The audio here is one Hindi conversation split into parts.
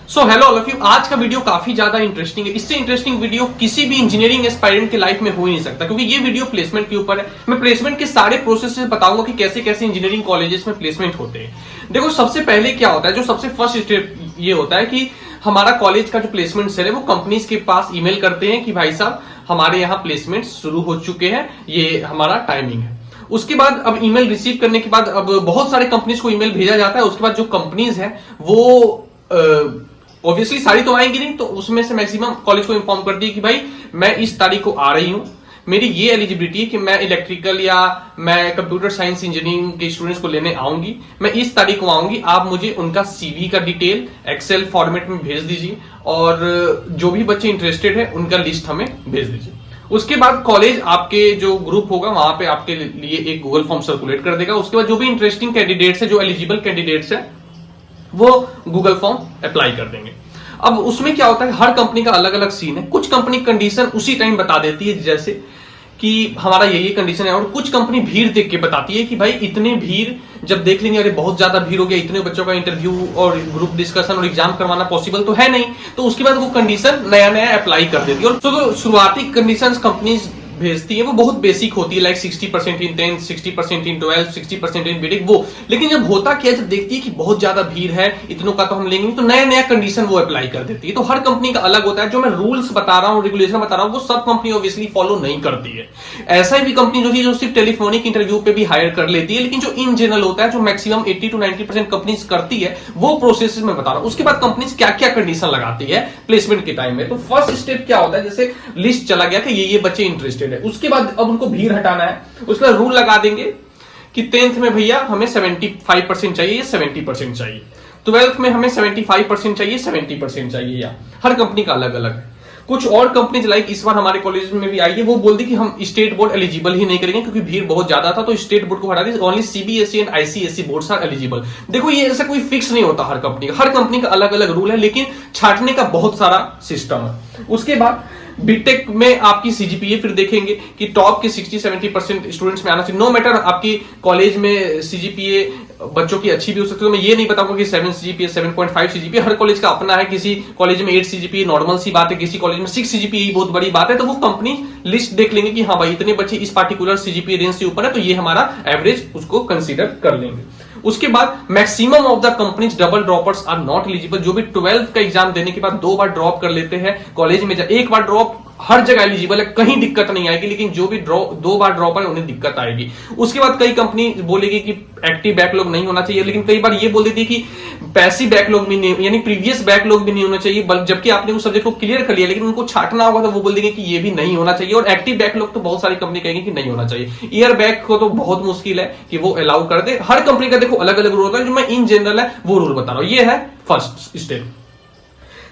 So hello all of you. आज का वीडियो काफी ज्यादा इंटरेस्टिंग है। इससे इंटरेस्टिंग वीडियो किसी भी इंजीनियरिंग एस्पायरेंट के लाइफ में हो ही नहीं सकता, क्योंकि ये वीडियो प्लेसमेंट के ऊपर है। मैं प्लेसमेंट के सारे प्रोसेस बताऊंगा कि कैसे कैसे इंजीनियरिंग कॉलेजेस में प्लेसमेंट होते हैं। देखो, सबसे पहले क्या होता है, जो सबसे फर्स्ट स्टेप ये होता है कि हमारा कॉलेज का जो प्लेसमेंट सेल है वो कंपनीज के पास ईमेल करते हैं कि भाई साहब हमारे यहाँ प्लेसमेंट शुरू हो चुके हैं, ये हमारा टाइमिंग है। उसके बाद अब ईमेल रिसीव करने के बाद अब बहुत सारे कंपनीज को ईमेल भेजा जाता है। उसके बाद जो कंपनीज है वो ऑब्वियसली सारी तो आएंगी नहीं, तो उसमें से मैक्सिमम कॉलेज को इन्फॉर्म कर दिए कि भाई मैं इस तारीख को आ रही हूं, मेरी ये एलिजिबिलिटी है कि मैं इलेक्ट्रिकल या मैं कंप्यूटर साइंस इंजीनियरिंग के स्टूडेंट्स को लेने आऊंगी, मैं इस तारीख को आऊंगी। आप मुझे उनका सीवी का डिटेल एक्सेल फॉर्मेट में भेज दीजिए और जो भी बच्चे इंटरेस्टेड है उनका लिस्ट हमें भेज दीजिए। उसके बाद कॉलेज आपके जो ग्रुप होगा वहां पे आपके लिए एक गूगल फॉर्म सर्कुलेट कर देगा। उसके बाद जो भी इंटरेस्टिंग कैंडिडेट्स है, जो एलिजिबल कैंडिडेट्स है, वो गूगल फॉर्म अप्लाई कर देंगे। अब उसमें क्या होता है, हर कंपनी का अलग अलग सीन है। कुछ कंपनी कंडीशन उसी टाइम बता देती है, जैसे कि हमारा ये कंडीशन है, और कुछ कंपनी भीड़ देख के बताती है कि भाई इतने भीड़ जब देख लेंगे, अरे बहुत ज्यादा भीड़ हो गया, इतने बच्चों का इंटरव्यू और ग्रुप डिस्कशन और एग्जाम करवाना पॉसिबल तो है नहीं, तो उसके बाद वो कंडीशन नया नया अप्लाई कर देती है। और तो शुरुआती कंडीशन कंपनीज भेजती है वो बहुत बेसिक होती है, लाइक 60% इन 10, 60% इन 12, 60% इन बीटेक वो। लेकिन जब होता क्या है, जब देखती है कि बहुत ज्यादा भीड़ है, इतनों का तो हम लेंगे नहीं, तो नया नया कंडीशन वो अप्लाई कर देती है। तो हर कंपनी का अलग होता है। जो मैं रूल्स बता रहा हूँ, रेगुलेशन बता रहा हूँ, वो सब कंपनी ऑब्वियसली फॉलो नहीं करती है। ऐसा ही भी कंपनी जो थी जो सिर्फ टेलीफोनिक इंटरव्यू पे भी हायर कर लेती है, लेकिन जो इन जनरल होता है, जो मैक्सिमम 80 to 90% कंपनीज करती है, वो प्रोसेस में बता रहा हूँ। उसके बाद कंपनीज क्या क्या कंडीशन लगाती है प्लेसमेंट के टाइम में। तो फर्स्ट स्टेप क्या होता है, जैसे लिस्ट चला गया कि ये बच्चे इंटरेस्टेड है, उसके बाद अब उनको भीड़ हटाना है। उसके बाद रूल लगा देंगे कि 10th में भैया हमें 75% चाहिए या 70% चाहिए, 12th में हमें 75% चाहिए, 70% चाहिए, या हर कंपनी का अलग अलग है। कुछ और कंपनीज लाइक इस बार हमारे कॉलेज में भी आई है, वो बोल दी कि हम स्टेट बोर्ड एलिजिबल ही नहीं करेंगे क्योंकि भीड़ बहुत ज्यादा था, तो स्टेट बोर्ड को हटा दी, only CBSE and ICSE boards are eligible. देखो, ये ऐसा कोई फिक्स नहीं होता हर कंपनी का, हर कंपनी का अलग अलग रूल है, लेकिन छांटने का बहुत सारा सिस्टम है। उसके बाद बीटेक में आपकी सीजीपीए फिर देखेंगे कि टॉप के 60-70% स्टूडेंट्स में आना चाहिए। नो मैटर आपकी कॉलेज में सीजीपीए बच्चों की अच्छी भी हो सकती है, तो मैं ये नहीं बताऊंगा कि 7 सीजीपीए 7.5 सीजीपीए, हर कॉलेज का अपना है। किसी कॉलेज में 8 सीजीपीए नॉर्मल सी बात है, किसी कॉलेज में 6 सीजीपीए बहुत बड़ी बात है। तो वो कंपनी लिस्ट देख लेंगे कि हाँ भाई इतने बच्चे इस पार्टिकुलर सीजीपीए रेंज से ऊपर है, तो ये हमारा एवरेज उसको कंसीडर कर लेंगे। उसके बाद maximum of the companies double droppers are not eligible. जो भी 12th का एग्जाम देने के बाद 2 बार ड्रॉप कर लेते हैं कॉलेज में, एक बार ड्रॉप हर जगह एलिजिबल है, कहीं दिक्कत नहीं आएगी, लेकिन जो भी 2 बार ड्रॉप है उन्हें दिक्कत आएगी। उसके बाद कई कंपनी बोलेगी कि एक्टिव बैकलॉग नहीं होना चाहिए, लेकिन कई बार ये बोल देती है कि पैसिव बैकलॉग भी नहीं, यानी प्रीवियस बैकलॉग भी नहीं होना चाहिए, जबकि आपने उस सब्जेक्ट को क्लियर कर लिया, लेकिन उनको छांटना होगा तो वो बोल देंगे कि ये भी नहीं होना चाहिए। और एक्टिव बैकलॉग तो बहुत सारी कंपनी कहेंगे कि नहीं होना चाहिए। ईयर बैक को तो बहुत मुश्किल है कि वो अलाउ कर दे। हर कंपनी का देखो अलग अलग रूल होता है, जो मैं इन जनरल है वो रूल बता रहा हूं। ये है फर्स्ट स्टेप,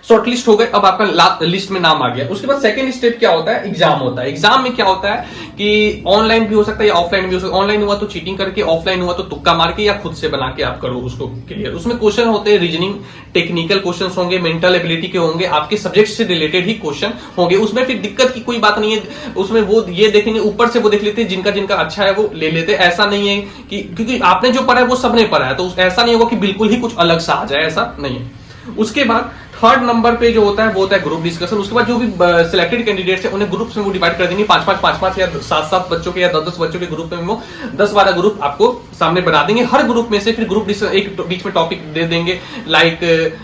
शॉर्टलिस्ट हो गए, अब आपका लिस्ट में नाम आ गया। उसके बाद सेकंड स्टेप क्या होता है, एग्जाम होता है। एग्जाम में क्या होता है कि ऑनलाइन भी हो सकता है या ऑफलाइन भी हो सकता है। ऑनलाइन हुआ तो चीटिंग करके, ऑफलाइन हुआ तो तुक्का मार के या खुद से बना के आप करो उसको क्लियर। उसमें क्वेश्चन होते हैं रीजनिंग, टेक्निकल क्वेश्चन होंगे, मेंटल एबिलिटी के होंगे, आपके सब्जेक्ट से रिलेटेड ही क्वेश्चन होंगे। उसमें फिर दिक्कत की कोई बात नहीं है, उसमें वो ये देखेंगे, ऊपर से वो देख लेते हैं, जिनका जिनका अच्छा है वो ले लेते हैं। ऐसा नहीं है कि क्योंकि आपने जो पढ़ा है वो सबने पढ़ा है, तो ऐसा नहीं होगा कि बिल्कुल ही कुछ अलग सा आ जाए, ऐसा नहीं है। उसके बाद थर्ड नंबर पे जो होता है वो होता है ग्रुप डिस्कशन। उसके बाद जो भी सिलेक्टेड कैंडिडेट्स हैं उन्हें ग्रुप्स में वो डिवाइड कर देंगे, 5-5 या 7-7 बच्चों के या 10-10 बच्चों के ग्रुप में वो 10-12 ग्रुप आपको सामने बना देंगे। हर ग्रुप में से फिर ग्रुप एक बीच में टॉपिक दे देंगे, लाइक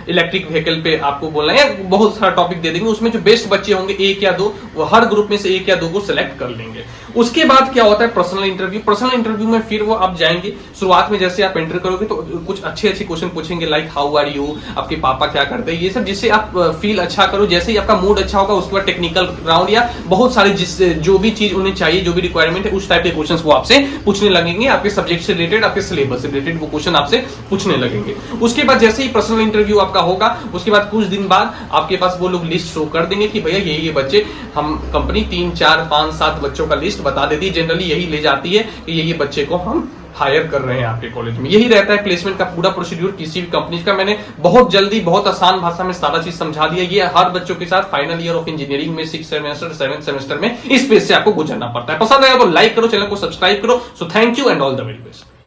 इलेक्ट्रिक व्हीकल पे आपको बोलना है, बहुत सारा टॉपिक दे देंगे। उसमें जो बेस्ट बच्चे होंगे 1 या 2, वो हर ग्रुप में से 1 या 2 को सिलेक्ट कर लेंगे। उसके बाद क्या होता है पर्सनल इंटरव्यू। पर्सनल इंटरव्यू में फिर वो आप जाएंगे, शुरुआत में जैसे आप एंटर करोगे तो कुछ अच्छे क्वेश्चन पूछेंगे, लाइक हाउ आर यू, आपके पापा क्या करते हैं, ये सब, जिससे आप फील अच्छा करो। जैसे ही आपका मूड अच्छा होगा उसके बाद टेक्निकल राउंड या बहुत सारे जो भी चीज उन्हें चाहिए, जो भी रिक्वायरमेंट है, उस टाइप के क्वेश्चंस वो आपसे पूछने लगेंगे। आपके सब्जेक्ट से रिलेटेड, आपके सिलेबस से रिलेटेड वो क्वेश्चन आपसे पूछने लगेंगे। उसके बाद जैसे ही पर्सनल इंटरव्यू आपका होगा, उसके बाद कुछ दिन बाद आपके पास वो लोग लिस्ट शो कर देंगे कि भैया ये बच्चे, हम कंपनी 3, 4, 5, 7 बच्चों का लिस्ट बता देती है, जनरली यही ले जाती है कि ये बच्चे को हम हायर कर रहे हैं आपके कॉलेज में। यही रहता है प्लेसमेंट का पूरा प्रोसीड्यूर किसी भी कंपनी का। मैंने बहुत जल्दी बहुत आसान भाषा में सारा चीज समझा दिया। ये हर बच्चों के साथ फाइनल ईयर ऑफ इंजीनियरिंग में 6 सेमेस्टर 7 सेमेस्टर में इस पेज से आपको गुजरना पड़ता है। पसंद आया तो लाइक करो, चैनल को सब्सक्राइब करो। So thank you and all the very best.